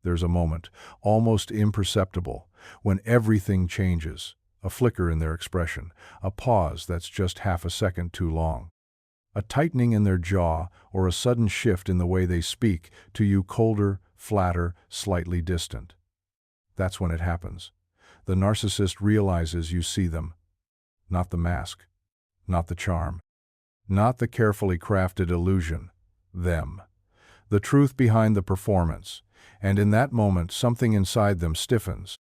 there's a moment, almost imperceptible, when everything changes. A flicker in their expression, a pause that's just half a second too long. A tightening in their jaw, or a sudden shift in the way they speak, to you colder, flatter, slightly distant. That's when it happens. The narcissist realizes you see them. Not the mask. Not the charm. Not the carefully crafted illusion. Them. The truth behind the performance. And in that moment, something inside them stiffens.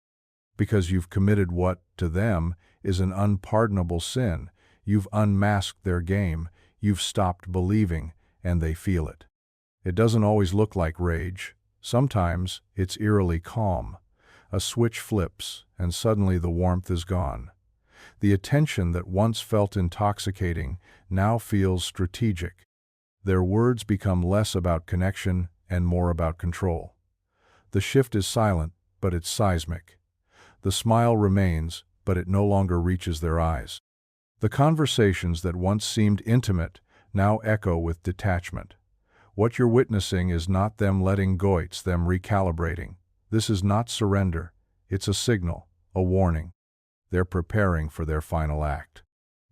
Because you've committed what, to them, is an unpardonable sin. You've unmasked their game. You've stopped believing, and they feel it. It doesn't always look like rage. Sometimes it's eerily calm. A switch flips, and suddenly the warmth is gone. The attention that once felt intoxicating now feels strategic. Their words become less about connection and more about control. The shift is silent, but it's seismic. The smile remains, but it no longer reaches their eyes. The conversations that once seemed intimate now echo with detachment. What you're witnessing is not them letting go, it's them recalibrating. This is not surrender. It's a signal, a warning. They're preparing for their final act.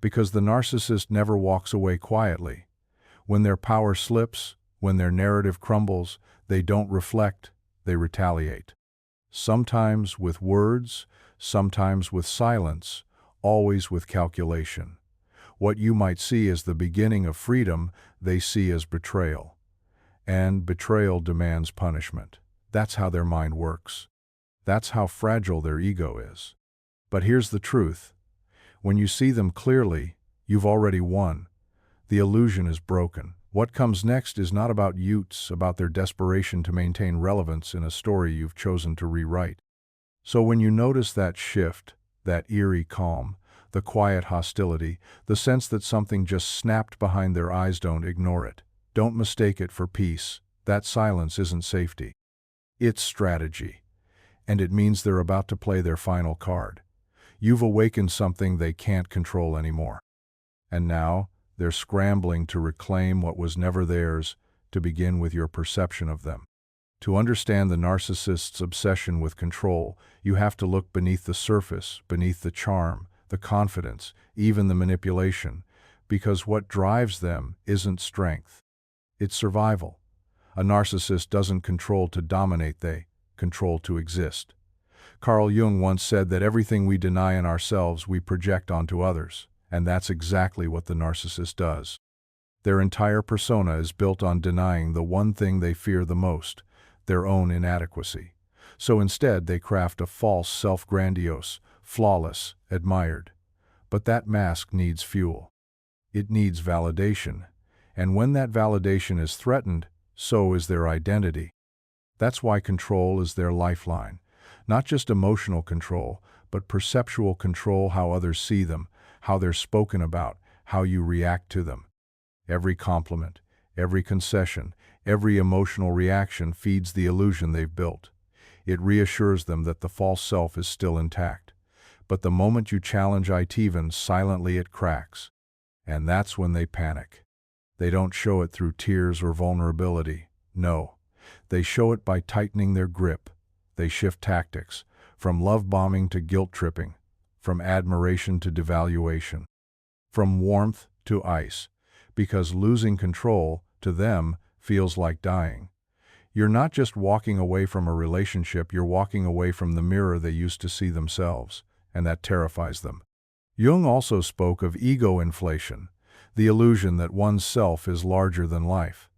Because the narcissist never walks away quietly. When their power slips, when their narrative crumbles, they don't reflect, they retaliate. Sometimes with words, sometimes with silence, always with calculation. What you might see as the beginning of freedom, they see as betrayal. And betrayal demands punishment. That's how their mind works. That's how fragile their ego is. But here's the truth. When you see them clearly, you've already won. The illusion is broken. What comes next is not about you, it's about their desperation to maintain relevance in a story you've chosen to rewrite. So when you notice that shift, that eerie calm, the quiet hostility, the sense that something just snapped behind their eyes, don't ignore it. Don't mistake it for peace. That silence isn't safety. It's strategy. And it means they're about to play their final card. You've awakened something they can't control anymore. And now, they're scrambling to reclaim what was never theirs, to begin with your perception of them. To understand the narcissist's obsession with control, you have to look beneath the surface, beneath the charm, the confidence, even the manipulation, because what drives them isn't strength. It's survival. A narcissist doesn't control to dominate, they control to exist. Carl Jung once said that everything we deny in ourselves we project onto others, and that's exactly what the narcissist does. Their entire persona is built on denying the one thing they fear the most, their own inadequacy. So instead they craft a false self-grandiose, flawless, admired. But that mask needs fuel. It needs validation. And when that validation is threatened, so is their identity. That's why control is their lifeline. Not just emotional control, but perceptual control, how others see them, how they're spoken about, how you react to them. Every compliment, every concession, every emotional reaction feeds the illusion they've built. It reassures them that the false self is still intact. But the moment you challenge it, even silently, it cracks. And that's when they panic. They don't show it through tears or vulnerability. No. They show it by tightening their grip. They shift tactics, from love bombing to guilt tripping, from admiration to devaluation, from warmth to ice, because losing control, to them, feels like dying. You're not just walking away from a relationship, you're walking away from the mirror they used to see themselves, and that terrifies them. Jung also spoke of ego inflation, the illusion that one's self is larger than life.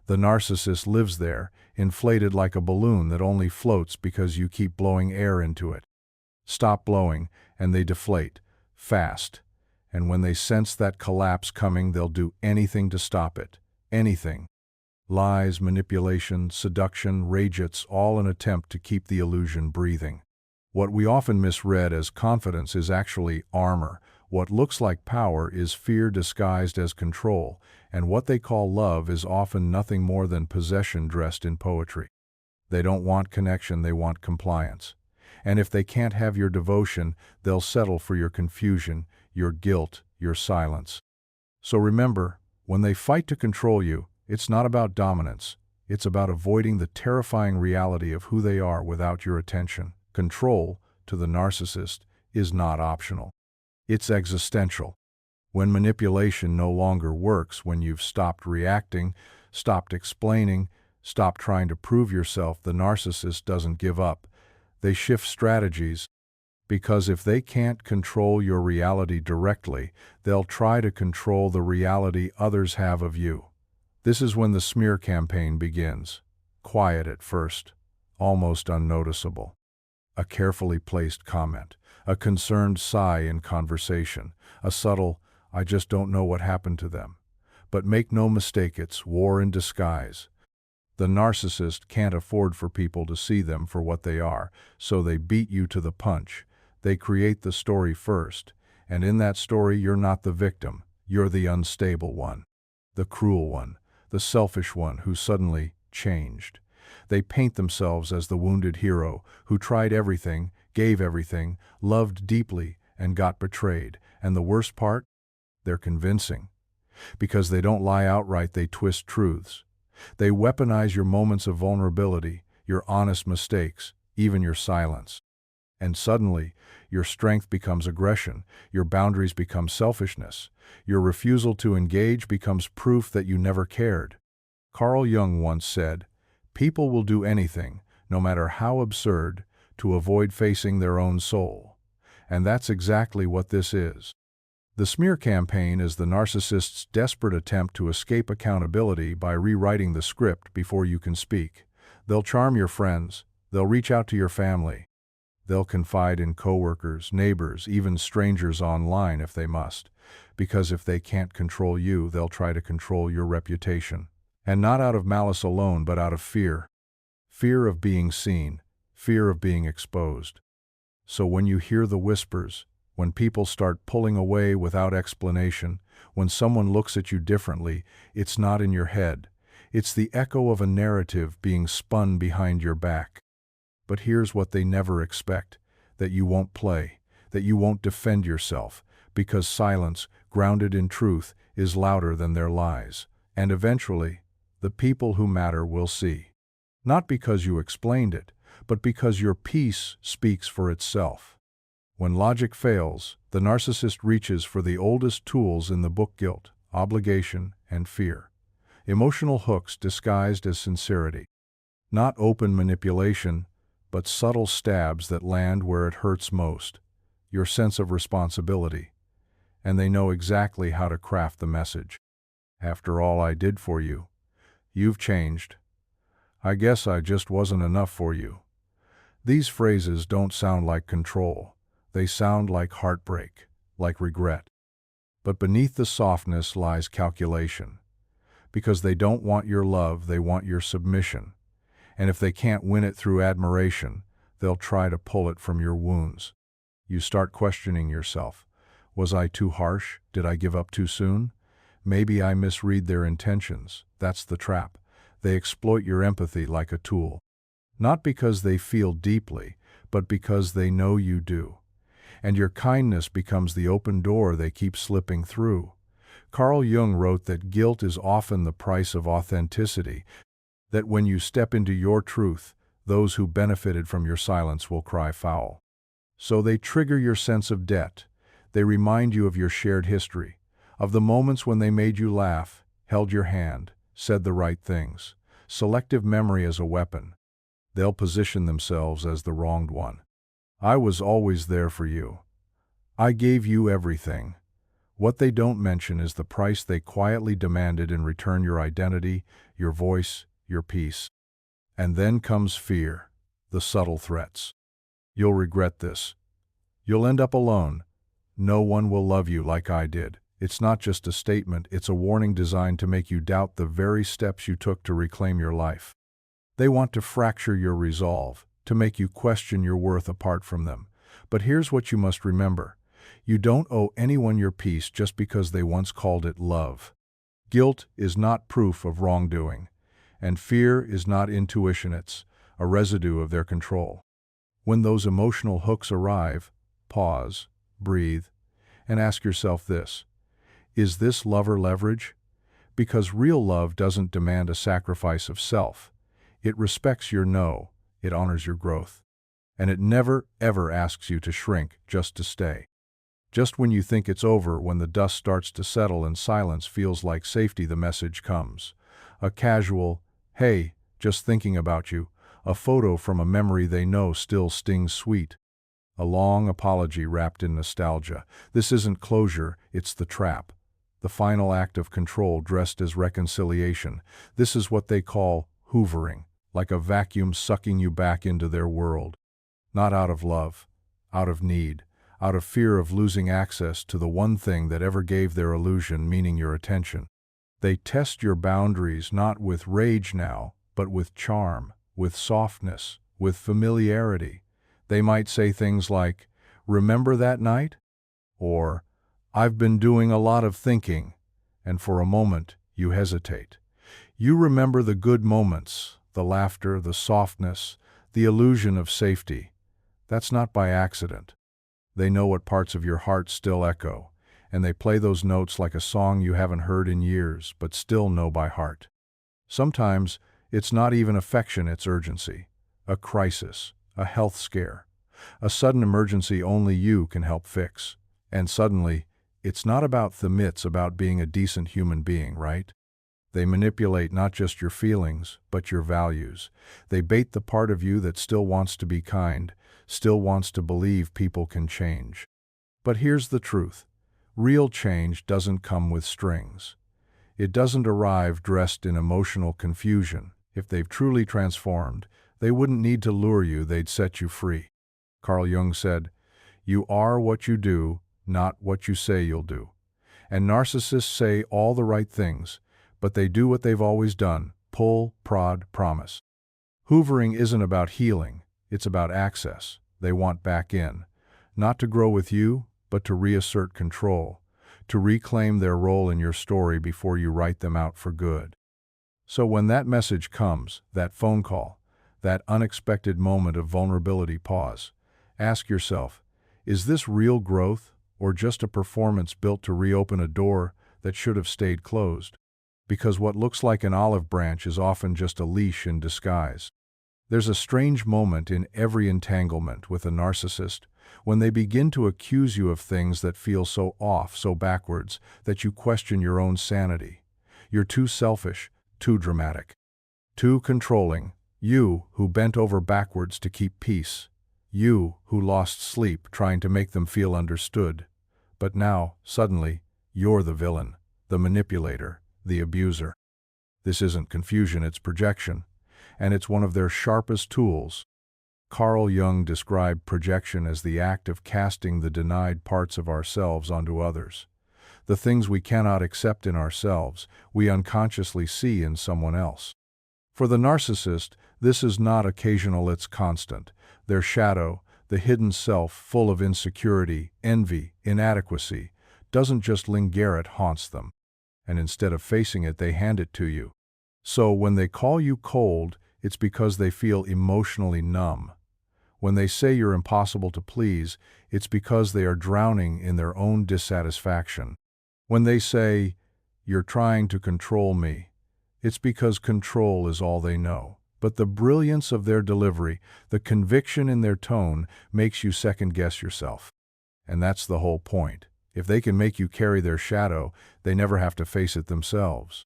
The narcissist lives there, inflated like a balloon that only floats because you keep blowing air into it. Stop blowing, and they deflate, fast. And when they sense that collapse coming, they'll do anything to stop it. Anything. Lies, manipulation, seduction, rage, it's all an attempt to keep the illusion breathing. What we often misread as confidence is actually armor. What looks like power is fear disguised as control, and what they call love is often nothing more than possession dressed in poetry. They don't want connection, they want compliance. And if they can't have your devotion, they'll settle for your confusion, your guilt, your silence. So remember, when they fight to control you, it's not about dominance, It's about avoiding the terrifying reality of who they are without your attention. Control, to the narcissist, is not optional. It's existential. When manipulation no longer works, when you've stopped reacting, stopped explaining, stopped trying to prove yourself, the narcissist doesn't give up. They shift strategies, because if they can't control your reality directly, they'll try to control the reality others have of you. This is when the smear campaign begins. Quiet at first, almost unnoticeable. A carefully placed comment, a concerned sigh in conversation, a subtle, "I just don't know what happened to them." But make no mistake, it's war in disguise. The narcissist can't afford for people to see them for what they are, so they beat you to the punch. They create the story first, and in that story you're not the victim, you're the unstable one, the cruel one, the selfish one who suddenly changed. They paint themselves as the wounded hero who tried everything, gave everything, loved deeply, and got betrayed. And the worst part? They're convincing. Because they don't lie outright, they twist truths. They weaponize your moments of vulnerability, your honest mistakes, even your silence. And suddenly, your strength becomes aggression, your boundaries become selfishness, your refusal to engage becomes proof that you never cared. Carl Jung once said, "People will do anything, no matter how absurd, to avoid facing their own soul." And that's exactly what this is. The smear campaign is the narcissist's desperate attempt to escape accountability by rewriting the script before you can speak. They'll charm your friends, they'll reach out to your family. They'll confide in coworkers, neighbors, even strangers online if they must. Because if they can't control you, they'll try to control your reputation. And not out of malice alone, but out of fear. Fear of being seen, fear of being exposed. So when you hear the whispers, when people start pulling away without explanation, when someone looks at you differently, it's not in your head. It's the echo of a narrative being spun behind your back. But here's what they never expect, that you won't play, that you won't defend yourself, because silence, grounded in truth, is louder than their lies. And eventually, the people who matter will see. Not because you explained it, but because your peace speaks for itself. When logic fails, the narcissist reaches for the oldest tools in the book: guilt, obligation, and fear. Emotional hooks disguised as sincerity. Not open manipulation, but subtle stabs that land where it hurts most, your sense of responsibility. And they know exactly how to craft the message. "After all I did for you, you've changed. I guess I just wasn't enough for you." These phrases don't sound like control. They sound like heartbreak, like regret. But beneath the softness lies calculation. Because they don't want your love, they want your submission. And if they can't win it through admiration, they'll try to pull it from your wounds. You start questioning yourself. Was I too harsh? Did I give up too soon? Maybe I misread their intentions. That's the trap. They exploit your empathy like a tool. Not because they feel deeply, but because they know you do. And your kindness becomes the open door they keep slipping through. Carl Jung wrote that guilt is often the price of authenticity, that when you step into your truth, those who benefited from your silence will cry foul. So they trigger your sense of debt. They remind you of your shared history, of the moments when they made you laugh, held your hand, said the right things. Selective memory as a weapon. They'll position themselves as the wronged one. "I was always there for you. I gave you everything." What they don't mention is the price they quietly demanded in return: your identity, your voice, your peace. And then comes fear, the subtle threats. "You'll regret this. You'll end up alone. No one will love you like I did." It's not just a statement, it's a warning designed to make you doubt the very steps you took to reclaim your life. They want to fracture your resolve, to make you question your worth apart from them. But here's what you must remember. You don't owe anyone your peace just because they once called it love. Guilt is not proof of wrongdoing, and fear is not intuition, it's a residue of their control. When those emotional hooks arrive, pause, breathe, and ask yourself this: is this love or leverage? Because real love doesn't demand a sacrifice of self. It respects your no, it honors your growth. And it never, ever asks you to shrink just to stay. Just when you think it's over, when the dust starts to settle and silence feels like safety, the message comes. A casual, "Hey, just thinking about you," a photo from a memory they know still stings sweet. A long apology wrapped in nostalgia. This isn't closure, it's the trap. The final act of control dressed as reconciliation. This is what they call hoovering, like a vacuum sucking you back into their world. Not out of love, out of need, out of fear of losing access to the one thing that ever gave their illusion meaning, your attention. They test your boundaries not with rage now, but with charm, with softness, with familiarity. They might say things like, "Remember that night?" Or, "I've been doing a lot of thinking," and for a moment you hesitate. You remember the good moments, the laughter, the softness, the illusion of safety. That's not by accident. They know what parts of your heart still echo, and they play those notes like a song you haven't heard in years, but still know by heart. Sometimes it's not even affection, it's urgency, a crisis, a health scare, a sudden emergency only you can help fix. And suddenly, it's not about them, it's about being a decent human being, right? They manipulate not just your feelings, but your values. They bait the part of you that still wants to be kind, still wants to believe people can change. But here's the truth. Real change doesn't come with strings. It doesn't arrive dressed in emotional confusion. If they've truly transformed, they wouldn't need to lure you, they'd set you free. Carl Jung said, "You are what you do, not what you say you'll do." And narcissists say all the right things, but they do what they've always done: pull, prod, promise. Hoovering isn't about healing, it's about access. They want back in, not to grow with you, but to reassert control, to reclaim their role in your story before you write them out for good. So when that message comes, that phone call, that unexpected moment of vulnerability, pause. Ask yourself, is this real growth or just a performance built to reopen a door that should have stayed closed? Because what looks like an olive branch is often just a leash in disguise. There's a strange moment in every entanglement with a narcissist when they begin to accuse you of things that feel so off, so backwards, that you question your own sanity. You're too selfish, too dramatic, too controlling. You who bent over backwards to keep peace. You who lost sleep trying to make them feel understood. But now, suddenly, you're the villain, the manipulator, the abuser. This isn't confusion, it's projection. And it's one of their sharpest tools. Carl Jung described projection as the act of casting the denied parts of ourselves onto others. The things we cannot accept in ourselves, we unconsciously see in someone else. For the narcissist, this is not occasional, it's constant. Their shadow, the hidden self full of insecurity, envy, inadequacy, doesn't just linger, it haunts them. And instead of facing it, they hand it to you. So when they call you cold, it's because they feel emotionally numb. When they say you're impossible to please, it's because they are drowning in their own dissatisfaction. When they say, "You're trying to control me," it's because control is all they know. But the brilliance of their delivery, the conviction in their tone, makes you second-guess yourself. And that's the whole point. If they can make you carry their shadow, they never have to face it themselves.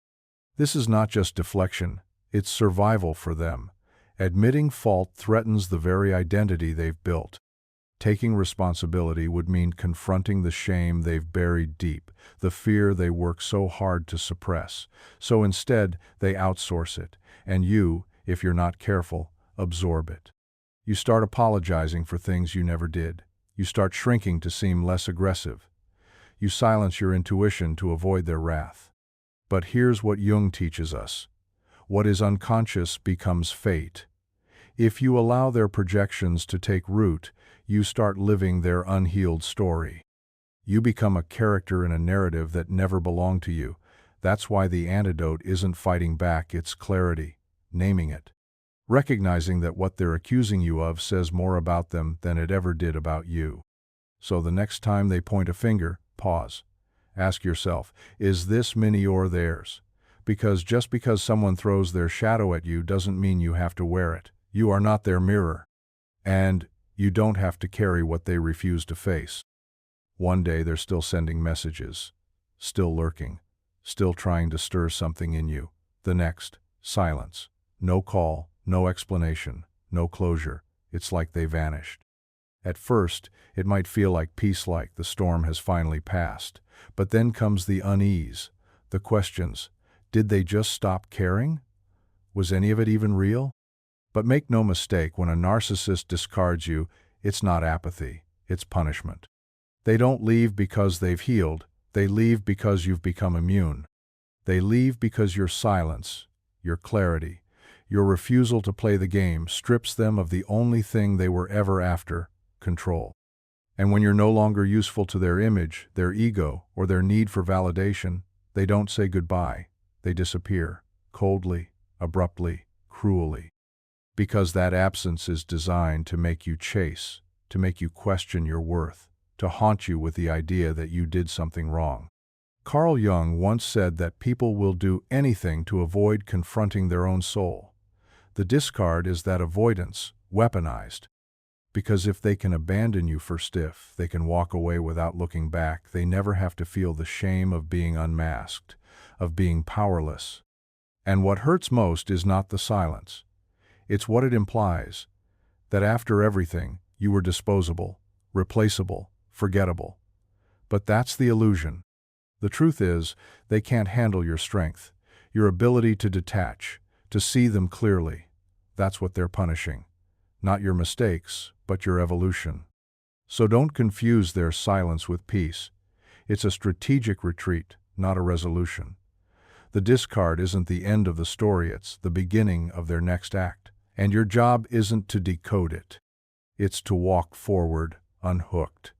This is not just deflection, it's survival for them. Admitting fault threatens the very identity they've built. Taking responsibility would mean confronting the shame they've buried deep, the fear they work so hard to suppress. So instead, they outsource it, and you, if you're not careful, absorb it. You start apologizing for things you never did. You start shrinking to seem less aggressive. You silence your intuition to avoid their wrath. But here's what Jung teaches us. What is unconscious becomes fate. If you allow their projections to take root, you start living their unhealed story. You become a character in a narrative that never belonged to you. That's why the antidote isn't fighting back, it's clarity, naming it. Recognizing that what they're accusing you of says more about them than it ever did about you. So the next time they point a finger, pause. Ask yourself, is this mine or theirs? Because just because someone throws their shadow at you doesn't mean you have to wear it. You are not their mirror. And you don't have to carry what they refuse to face. One day they're still sending messages, still lurking, still trying to stir something in you. The next, silence. No call, no explanation, no closure. It's like they vanished. At first, it might feel like peace, like the storm has finally passed. But then comes the unease, the questions. Did they just stop caring? Was any of it even real? But make no mistake, when a narcissist discards you, it's not apathy, it's punishment. They don't leave because they've healed, they leave because you've become immune. They leave because your silence, your clarity, your refusal to play the game strips them of the only thing they were ever after, control. And when you're no longer useful to their image, their ego, or their need for validation, they don't say goodbye. They disappear, coldly, abruptly, cruelly. Because that absence is designed to make you chase, to make you question your worth, to haunt you with the idea that you did something wrong. Carl Jung once said that people will do anything to avoid confronting their own soul. The discard is that avoidance, weaponized. Because if they can abandon you for stiff, they can walk away without looking back. They never have to feel the shame of being unmasked, of being powerless. And what hurts most is not the silence. It's what it implies, that after everything, you were disposable, replaceable, forgettable. But that's the illusion. The truth is, they can't handle your strength, your ability to detach, to see them clearly. That's what they're punishing. Not your mistakes, but your evolution. So don't confuse their silence with peace. It's a strategic retreat, not a resolution. The discard isn't the end of the story, it's the beginning of their next act. And your job isn't to decode it. It's to walk forward, unhooked.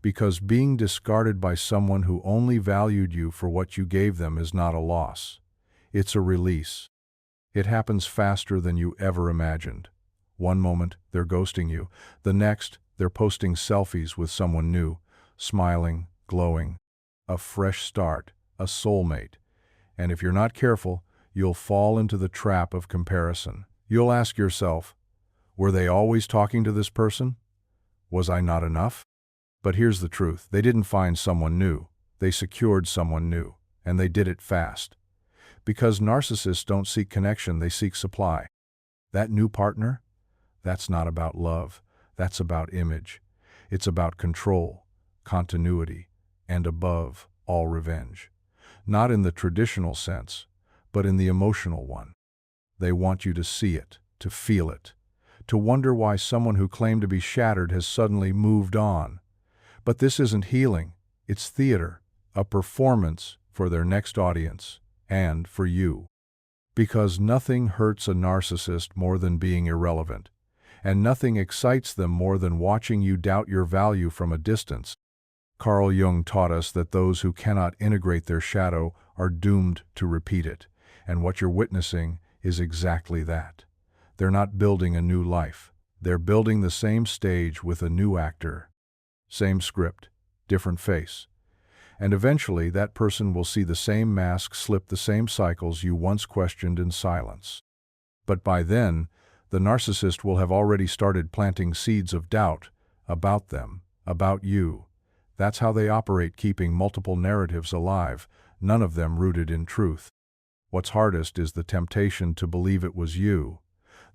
Because being discarded by someone who only valued you for what you gave them is not a loss. It's a release. It happens faster than you ever imagined. One moment, they're ghosting you. The next, they're posting selfies with someone new, smiling, glowing. A fresh start, a soulmate. And if you're not careful, you'll fall into the trap of comparison. You'll ask yourself, were they always talking to this person? Was I not enough? But here's the truth. They didn't find someone new. They secured someone new. And they did it fast. Because narcissists don't seek connection, they seek supply. That new partner? That's not about love. That's about image. It's about control, continuity, and above all, revenge. Not in the traditional sense, but in the emotional one. They want you to see it, to feel it, to wonder why someone who claimed to be shattered has suddenly moved on. But this isn't healing, it's theater, a performance for their next audience, and for you. Because nothing hurts a narcissist more than being irrelevant, and nothing excites them more than watching you doubt your value from a distance. Carl Jung taught us that those who cannot integrate their shadow are doomed to repeat it, and what you're witnessing is exactly that. They're not building a new life. They're building the same stage with a new actor. Same script, different face. And eventually that person will see the same mask slip the same cycles you once questioned in silence. But by then, the narcissist will have already started planting seeds of doubt about them, about you. That's how they operate, keeping multiple narratives alive, none of them rooted in truth. What's hardest is the temptation to believe it was you,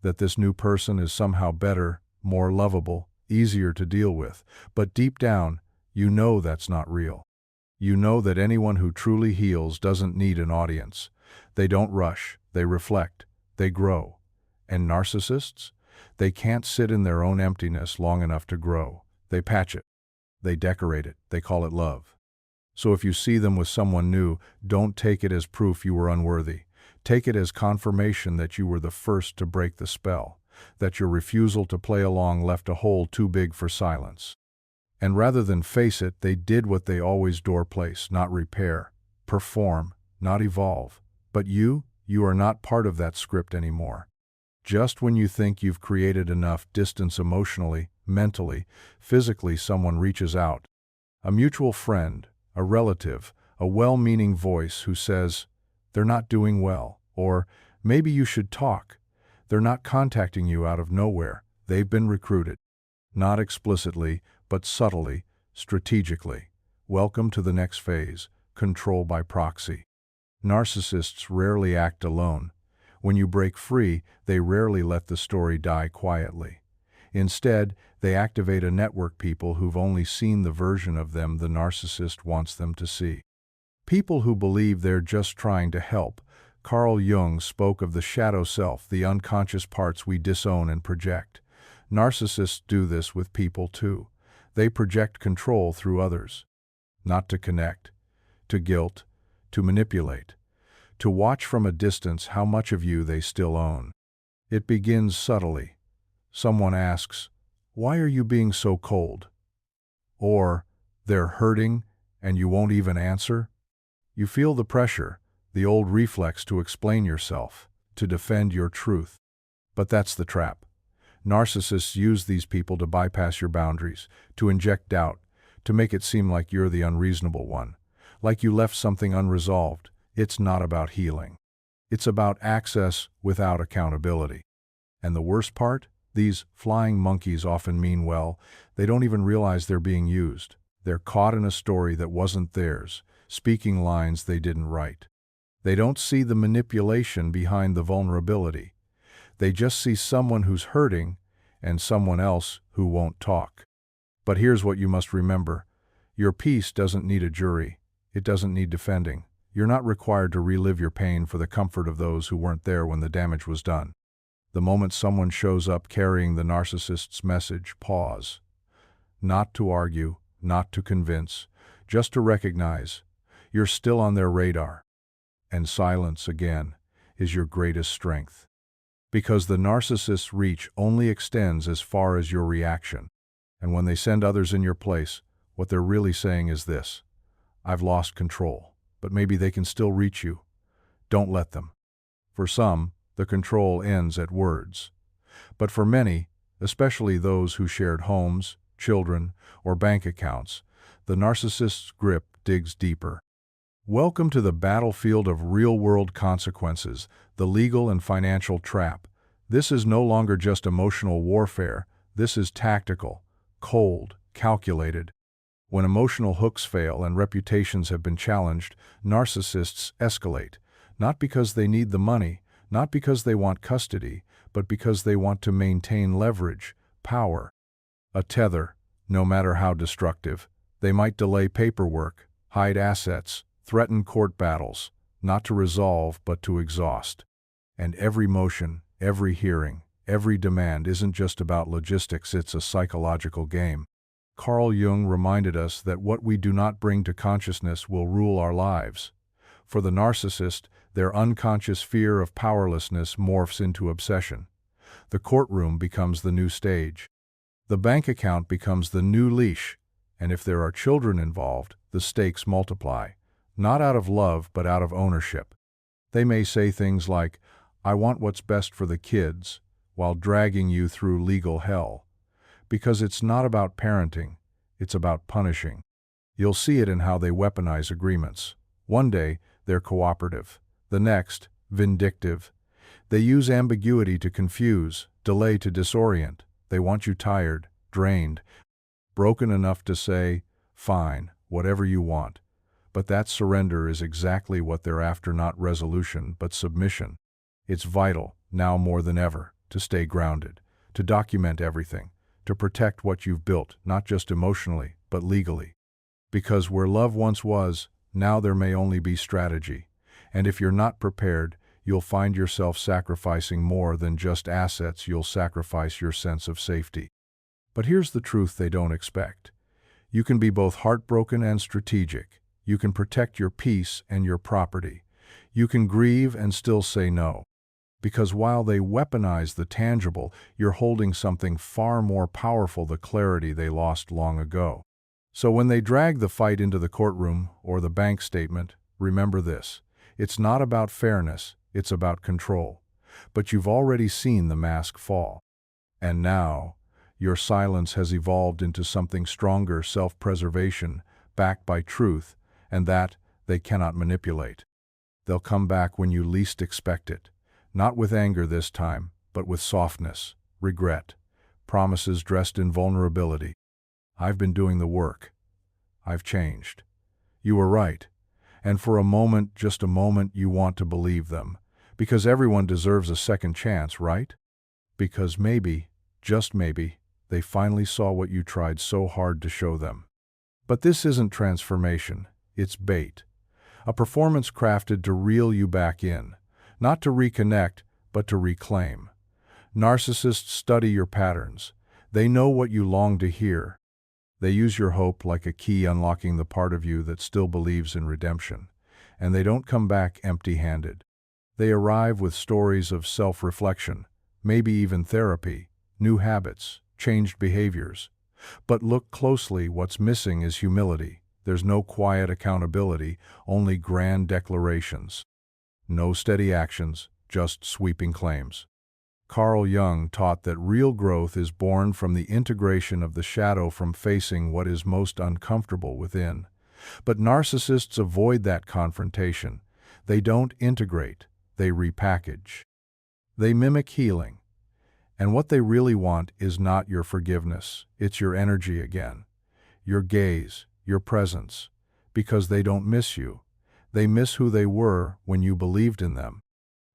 that this new person is somehow better, more lovable, easier to deal with. But deep down, you know that's not real. You know that anyone who truly heals doesn't need an audience. They don't rush, they reflect, they grow. And narcissists? They can't sit in their own emptiness long enough to grow. They patch it. They decorate it. They call it love. So if you see them with someone new, don't take it as proof you were unworthy. Take it as confirmation that you were the first to break the spell, that your refusal to play along left a hole too big for silence. And rather than face it, they did what they always do: place, not repair, perform, not evolve. But you are not part of that script anymore. Just when you think you've created enough distance emotionally, mentally, physically, someone reaches out. A mutual friend, a relative, a well-meaning voice who says, "They're not doing well," or "Maybe you should talk." They're not contacting you out of nowhere. They've been recruited. Not explicitly, but subtly, strategically. Welcome to the next phase, control by proxy. Narcissists rarely act alone. When you break free, they rarely let the story die quietly. Instead, they activate a network people who've only seen the version of them the narcissist wants them to see. People who believe they're just trying to help. Carl Jung spoke of the shadow self, the unconscious parts we disown and project. Narcissists do this with people too. They project control through others. Not to connect, to guilt, to manipulate, to watch from a distance how much of you they still own. It begins subtly. Someone asks, "Why are you being so cold?" Or, "They're hurting, and you won't even answer?" You feel the pressure, the old reflex to explain yourself, to defend your truth. But that's the trap. Narcissists use these people to bypass your boundaries, to inject doubt, to make it seem like you're the unreasonable one, like you left something unresolved. It's not about healing. It's about access without accountability. And the worst part? These flying monkeys often mean well. They don't even realize they're being used. They're caught in a story that wasn't theirs, speaking lines they didn't write. They don't see the manipulation behind the vulnerability. They just see someone who's hurting and someone else who won't talk. But here's what you must remember. Your peace doesn't need a jury. It doesn't need defending. You're not required to relive your pain for the comfort of those who weren't there when the damage was done. The moment someone shows up carrying the narcissist's message, pause. Not to argue, not to convince, just to recognize you're still on their radar. And silence, again, is your greatest strength. Because the narcissist's reach only extends as far as your reaction. And when they send others in your place, what they're really saying is this: "I've lost control, but maybe they can still reach you. Don't let them." For some, the control ends at words. But for many, especially those who shared homes, children, or bank accounts, the narcissist's grip digs deeper. Welcome to the battlefield of real-world consequences, the legal and financial trap. This is no longer just emotional warfare. This is tactical, cold, calculated. When emotional hooks fail and reputations have been challenged, narcissists escalate, not because they need the money, not because they want custody, but because they want to maintain leverage, power. A tether, no matter how destructive. They might delay paperwork, hide assets, threaten court battles, not to resolve but to exhaust. And every motion, every hearing, every demand isn't just about logistics, it's a psychological game. Carl Jung reminded us that what we do not bring to consciousness will rule our lives. For the narcissist, their unconscious fear of powerlessness morphs into obsession. The courtroom becomes the new stage. The bank account becomes the new leash. And if there are children involved, the stakes multiply. Not out of love, but out of ownership. They may say things like, "I want what's best for the kids," while dragging you through legal hell. Because it's not about parenting, it's about punishing. You'll see it in how they weaponize agreements. One day, they're cooperative. The next, vindictive. They use ambiguity to confuse, delay to disorient. They want you tired, drained, broken enough to say, "Fine, whatever you want." But that surrender is exactly what they're after, not resolution, but submission. It's vital, now more than ever, to stay grounded, to document everything, to protect what you've built, not just emotionally, but legally. Because where love once was, now there may only be strategy. And if you're not prepared, you'll find yourself sacrificing more than just assets. You'll sacrifice your sense of safety. But here's the truth they don't expect. You can be both heartbroken and strategic. You can protect your peace and your property. You can grieve and still say no. Because while they weaponize the tangible, you're holding something far more powerful, the clarity they lost long ago. So when they drag the fight into the courtroom or the bank statement, remember this: it's not about fairness, it's about control. But you've already seen the mask fall. And now, your silence has evolved into something stronger: self-preservation, backed by truth, and that they cannot manipulate. They'll come back when you least expect it. Not with anger this time, but with softness, regret, promises dressed in vulnerability. I've been doing the work. I've changed. You were right. And for a moment, just a moment, you want to believe them. Because everyone deserves a second chance, right? Because maybe, just maybe, they finally saw what you tried so hard to show them. But this isn't transformation, it's bait. A performance crafted to reel you back in, not to reconnect, but to reclaim. Narcissists study your patterns. They know what you long to hear. They use your hope like a key unlocking the part of you that still believes in redemption. And they don't come back empty-handed. They arrive with stories of self-reflection, maybe even therapy, new habits, changed behaviors. But look closely, what's missing is humility. There's no quiet accountability, only grand declarations. No steady actions, just sweeping claims. Carl Jung taught that real growth is born from the integration of the shadow from facing what is most uncomfortable within. But narcissists avoid that confrontation. They don't integrate, they repackage. They mimic healing. And what they really want is not your forgiveness, it's your energy again. Your gaze, your presence. Because they don't miss you. They miss who they were when you believed in them.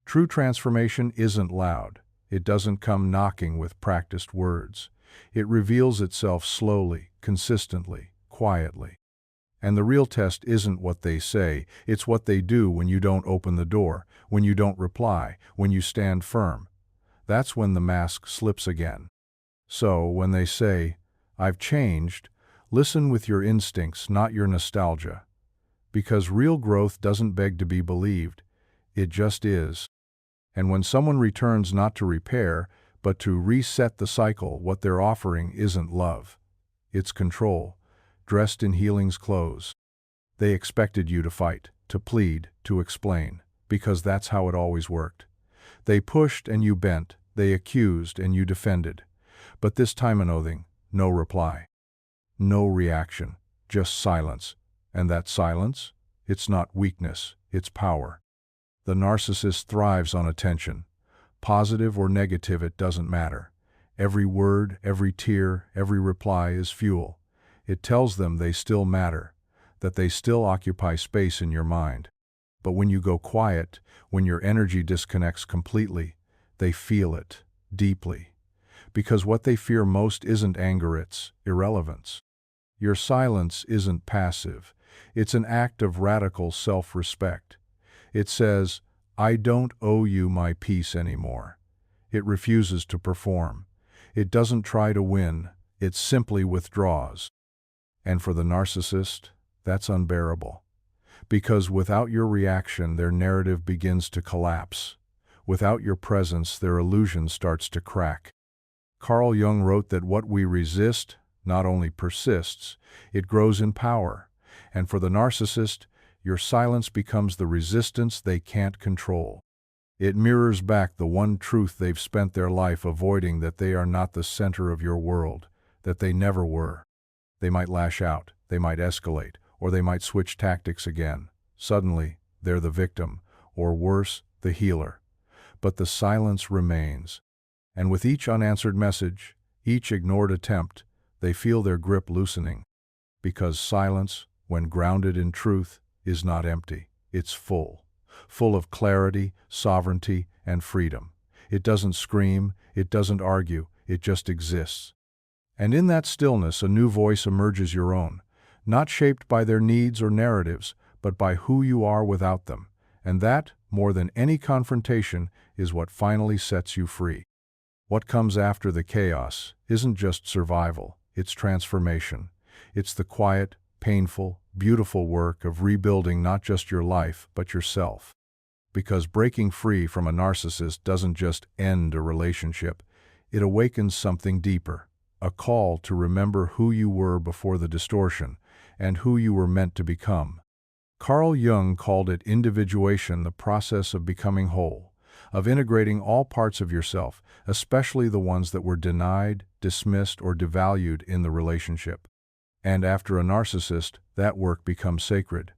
True transformation isn't loud. It doesn't come knocking with practiced words. It reveals itself slowly, consistently, quietly. And the real test isn't what they say, it's what they do when you don't open the door, when you don't reply, when you stand firm. That's when the mask slips again. So, when they say, "I've changed," listen with your instincts, not your nostalgia. Because real growth doesn't beg to be believed, it just is. And when someone returns not to repair, but to reset the cycle, what they're offering isn't love. It's control, dressed in healing's clothes. They expected you to fight, to plead, to explain, because that's how it always worked. They pushed and you bent, they accused and you defended. But this time no reply. No reaction, just silence. And that silence? It's not weakness, it's power. The narcissist thrives on attention. Positive or negative, it doesn't matter. Every word, every tear, every reply is fuel. It tells them they still matter, that they still occupy space in your mind. But when you go quiet, when your energy disconnects completely, they feel it, deeply. Because what they fear most isn't anger, it's irrelevance. Your silence isn't passive. It's an act of radical self-respect. It says, "I don't owe you my peace anymore." It refuses to perform. It doesn't try to win. It simply withdraws. And for the narcissist, that's unbearable. Because without your reaction, their narrative begins to collapse. Without your presence, their illusion starts to crack. Carl Jung wrote that what we resist not only persists, it grows in power. And for the narcissist, your silence becomes the resistance they can't control. It mirrors back the one truth they've spent their life avoiding, that they are not the center of your world, that they never were. They might lash out, they might escalate, or they might switch tactics again. Suddenly, they're the victim, or worse, the healer. But the silence remains. And with each unanswered message, each ignored attempt, they feel their grip loosening. Because silence, when grounded in truth, is not empty. It's full. Full of clarity, sovereignty, and freedom. It doesn't scream, it doesn't argue, it just exists. And in that stillness, a new voice emerges, your own, not shaped by their needs or narratives, but by who you are without them. And that, more than any confrontation, is what finally sets you free. What comes after the chaos isn't just survival, it's transformation. It's the quiet, painful, beautiful work of rebuilding not just your life, but yourself. Because breaking free from a narcissist doesn't just end a relationship, it awakens something deeper, a call to remember who you were before the distortion and who you were meant to become. Carl Jung called it individuation, the process of becoming whole, of integrating all parts of yourself, especially the ones that were denied, dismissed, or devalued in the relationship. And after a narcissist, that work becomes sacred.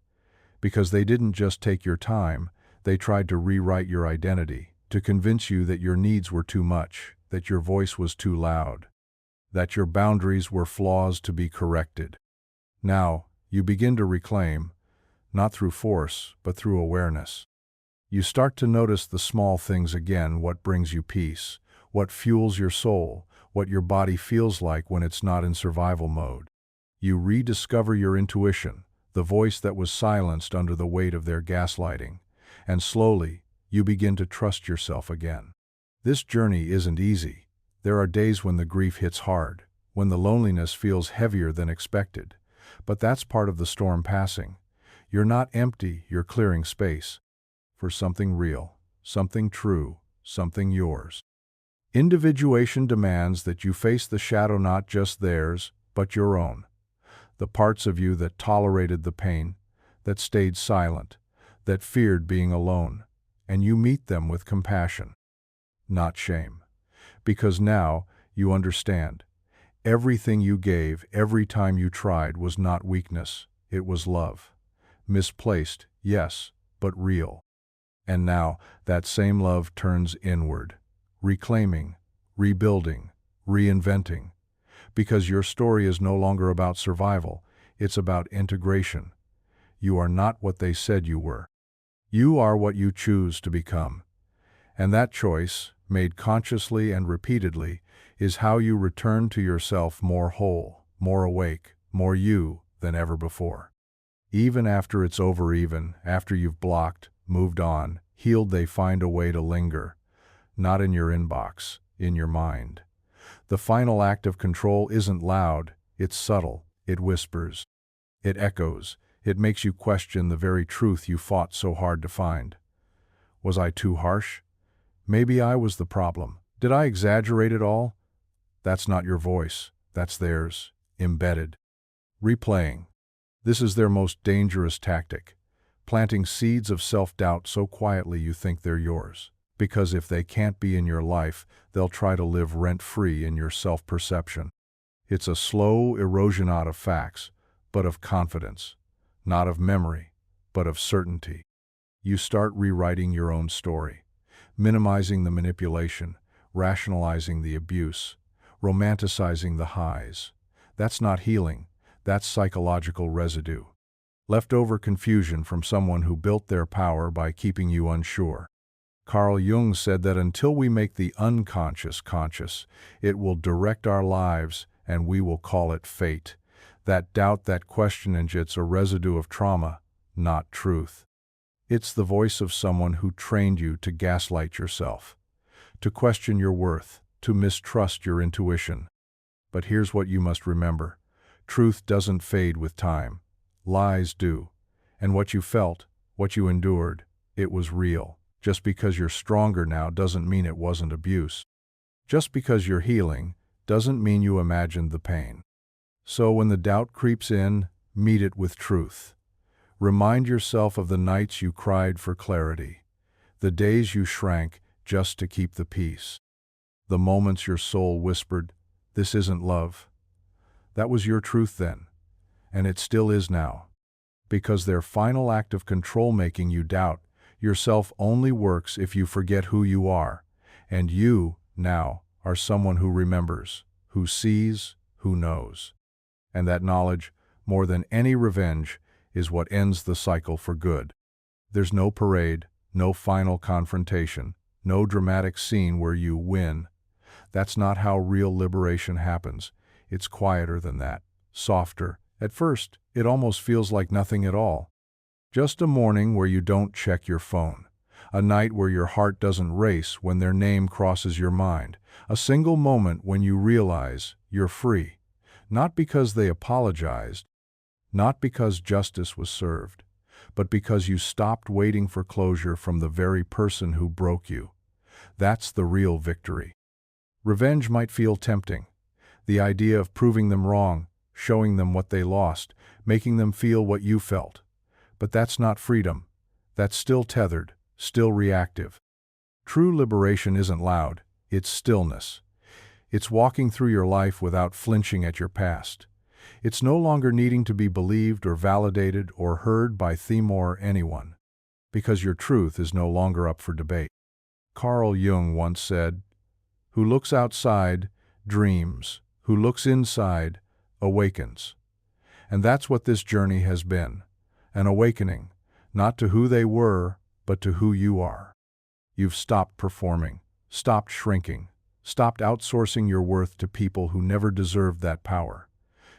Because they didn't just take your time, They tried to rewrite your identity, to convince you that your needs were too much, that your voice was too loud, that your boundaries were flaws to be corrected. Now, you begin to reclaim, not through force, but through awareness. You start to notice the small things again, what brings you peace, what fuels your soul, what your body feels like when it's not in survival mode. You rediscover your intuition, the voice that was silenced under the weight of their gaslighting, and slowly, you begin to trust yourself again. This journey isn't easy. There are days when the grief hits hard, when the loneliness feels heavier than expected. But that's part of the storm passing. You're not empty, you're clearing space for something real, something true, something yours. Individuation demands that you face the shadow, not just theirs, but your own. The parts of you that tolerated the pain, that stayed silent, that feared being alone, and you meet them with compassion, not shame. Because now you understand. Everything you gave, every time you tried, was not weakness, it was love. Misplaced, yes, but real. And now that same love turns inward, reclaiming, rebuilding, reinventing. Because your story is no longer about survival, it's about integration. You are not what they said you were. You are what you choose to become. And that choice, made consciously and repeatedly, is how you return to yourself more whole, more awake, more you than ever before. Even after it's over, even after you've blocked, moved on, healed, they find a way to linger. Not in your inbox, in your mind. The final act of control isn't loud, it's subtle, it whispers, it echoes, it makes you question the very truth you fought so hard to find. Was I too harsh? Maybe I was the problem. Did I exaggerate it all? That's not your voice, that's theirs, embedded. Replaying. This is their most dangerous tactic, planting seeds of self-doubt so quietly you think they're yours. Because if they can't be in your life, they'll try to live rent-free in your self-perception. It's a slow erosion not of facts, but of confidence, not of memory, but of certainty. You start rewriting your own story, minimizing the manipulation, rationalizing the abuse, romanticizing the highs. That's not healing, that's psychological residue. Leftover confusion from someone who built their power by keeping you unsure. Carl Jung said that until we make the unconscious conscious, it will direct our lives and we will call it fate. That doubt, that question, it's a residue of trauma, not truth. It's the voice of someone who trained you to gaslight yourself, to question your worth, to mistrust your intuition. But here's what you must remember. Truth doesn't fade with time. Lies do. And what you felt, what you endured, it was real. Just because you're stronger now doesn't mean it wasn't abuse. Just because you're healing doesn't mean you imagined the pain. So when the doubt creeps in, meet it with truth. Remind yourself of the nights you cried for clarity, the days you shrank just to keep the peace, the moments your soul whispered, "This isn't love." That was your truth then, and it still is now. Because their final act of control, making you doubt yourself, only works if you forget who you are. And you, now, are someone who remembers, who sees, who knows. And that knowledge, more than any revenge, is what ends the cycle for good. There's no parade, no final confrontation, no dramatic scene where you win. That's not how real liberation happens. It's quieter than that, softer. At first, it almost feels like nothing at all. Just a morning where you don't check your phone. A night where your heart doesn't race when their name crosses your mind. A single moment when you realize you're free. Not because they apologized, not because justice was served, but because you stopped waiting for closure from the very person who broke you. That's the real victory. Revenge might feel tempting. The idea of proving them wrong, showing them what they lost, making them feel what you felt. But that's not freedom. That's still tethered, still reactive. True liberation isn't loud, it's stillness. It's walking through your life without flinching at your past. It's no longer needing to be believed or validated or heard by them or anyone. because your truth is no longer up for debate. Carl Jung once said, "Who looks outside, dreams. Who looks inside, awakens." And that's what this journey has been. An awakening, not to who they were, but to who you are. You've stopped performing, stopped shrinking, stopped outsourcing your worth to people who never deserved that power.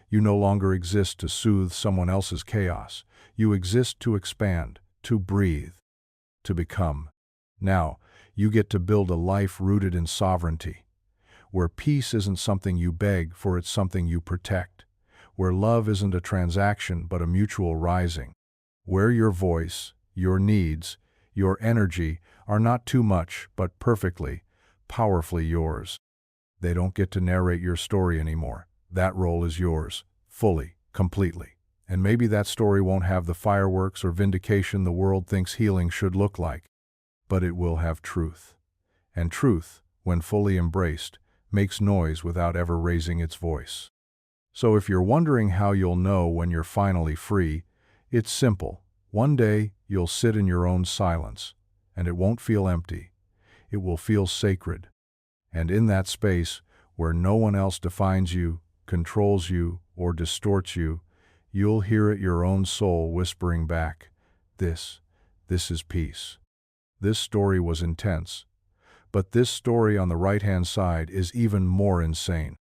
You no longer exist to soothe someone else's chaos. You exist to expand, to breathe, to become. Now, you get to build a life rooted in sovereignty, where peace isn't something you beg for, it's something you protect, where love isn't a transaction but a mutual rising, where your voice, your needs, your energy are not too much but perfectly, powerfully yours. They don't get to narrate your story anymore. That role is yours, fully, completely. And maybe that story won't have the fireworks or vindication the world thinks healing should look like, but it will have truth. And truth, when fully embraced, makes noise without ever raising its voice. So if you're wondering how you'll know when you're finally free, it's simple. One day, you'll sit in your own silence, and it won't feel empty. It will feel sacred. And in that space, where no one else defines you, controls you, or distorts you, you'll hear it, your own soul whispering back, this is peace. This story was intense, but this story on the right-hand side is even more insane.